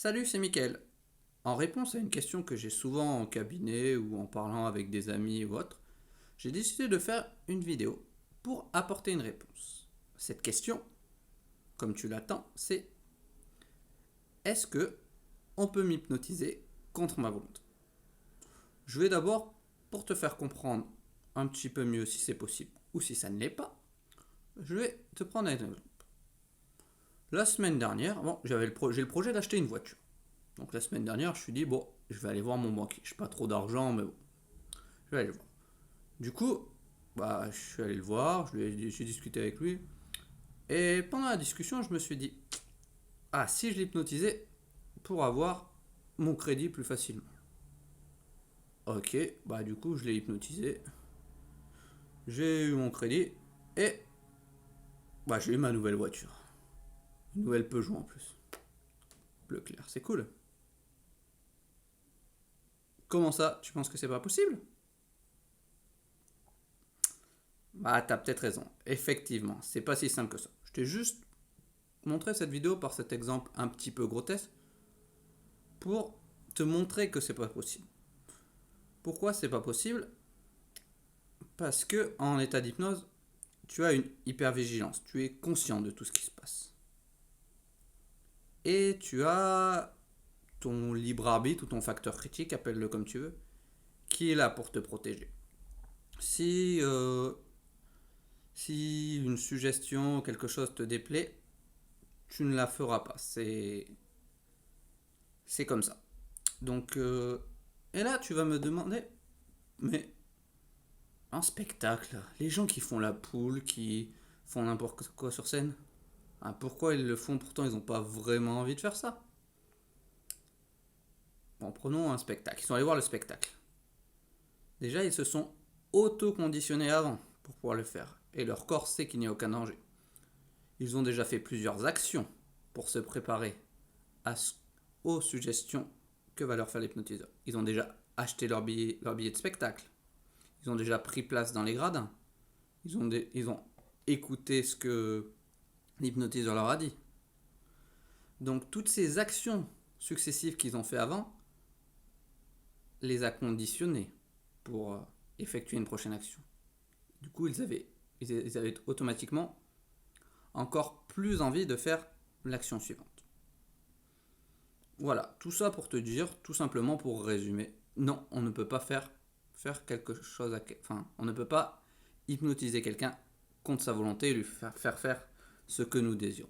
Salut, c'est Mickaël. En réponse à une question que j'ai souvent en cabinet ou en parlant avec des amis ou autres, j'ai décidé de faire une vidéo pour apporter une réponse. Cette question, comme tu l'attends, c'est: est-ce que on peut m'hypnotiser contre ma volonté? Je vais d'abord, pour te faire comprendre un petit peu mieux si c'est possible ou si ça ne l'est pas, je vais te prendre un exemple. La semaine dernière, j'ai le projet d'acheter une voiture. Donc la semaine dernière, je me suis dit, bon, je vais aller voir mon banquier. Je n'ai pas trop d'argent, mais bon, je vais aller le voir. Du coup, je suis allé le voir, j'ai discuté avec lui. Et pendant la discussion, je me suis dit, ah, si je l'hypnotisais pour avoir mon crédit plus facilement. Ok, du coup, je l'ai hypnotisé. J'ai eu mon crédit et j'ai eu ma nouvelle voiture. Une nouvelle Peugeot en plus. Bleu clair, c'est cool. Comment ça, tu penses que c'est pas possible? T'as peut-être raison. Effectivement, c'est pas si simple que ça. Je t'ai juste montré cette vidéo par cet exemple un petit peu grotesque pour te montrer que c'est pas possible. Pourquoi c'est pas possible? Parce que en état d'hypnose, tu as une hypervigilance, tu es conscient de tout ce qui se passe. Et tu as ton libre arbitre ou ton facteur critique, appelle-le comme tu veux, qui est là pour te protéger. Si une suggestion ou quelque chose te déplaît, tu ne la feras pas. C'est comme ça. Donc, et là, tu vas me demander, mais un spectacle, les gens qui font la poule, qui font n'importe quoi sur scène, pourquoi ils le font? Pourtant, ils n'ont pas vraiment envie de faire ça. Bon, prenons un spectacle. Ils sont allés voir le spectacle. Déjà, ils se sont auto-conditionnés avant pour pouvoir le faire. Et leur corps sait qu'il n'y a aucun danger. Ils ont déjà fait plusieurs actions pour se préparer aux suggestions que va leur faire l'hypnotiseur. Ils ont déjà acheté leur billet de spectacle. Ils ont déjà pris place dans les gradins. Ils ont écouté ce que l'hypnotiseur leur a dit. Donc toutes ces actions successives qu'ils ont fait avant les a conditionnés pour effectuer une prochaine action. Du coup, ils avaient automatiquement encore plus envie de faire l'action suivante. Voilà, tout ça pour te dire, tout simplement pour résumer, non, on ne peut pas faire quelque chose on ne peut pas hypnotiser quelqu'un contre sa volonté et lui faire ce que nous désirons.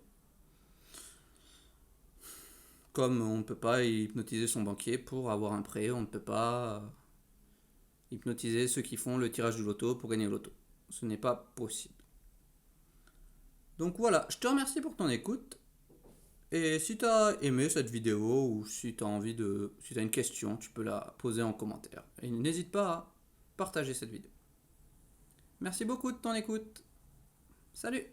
Comme on ne peut pas hypnotiser son banquier pour avoir un prêt, on ne peut pas hypnotiser ceux qui font le tirage du loto pour gagner le loto. Ce n'est pas possible. Donc voilà, je te remercie pour ton écoute. Et si tu as aimé cette vidéo ou si tu as une question, tu peux la poser en commentaire. Et n'hésite pas à partager cette vidéo. Merci beaucoup de ton écoute. Salut!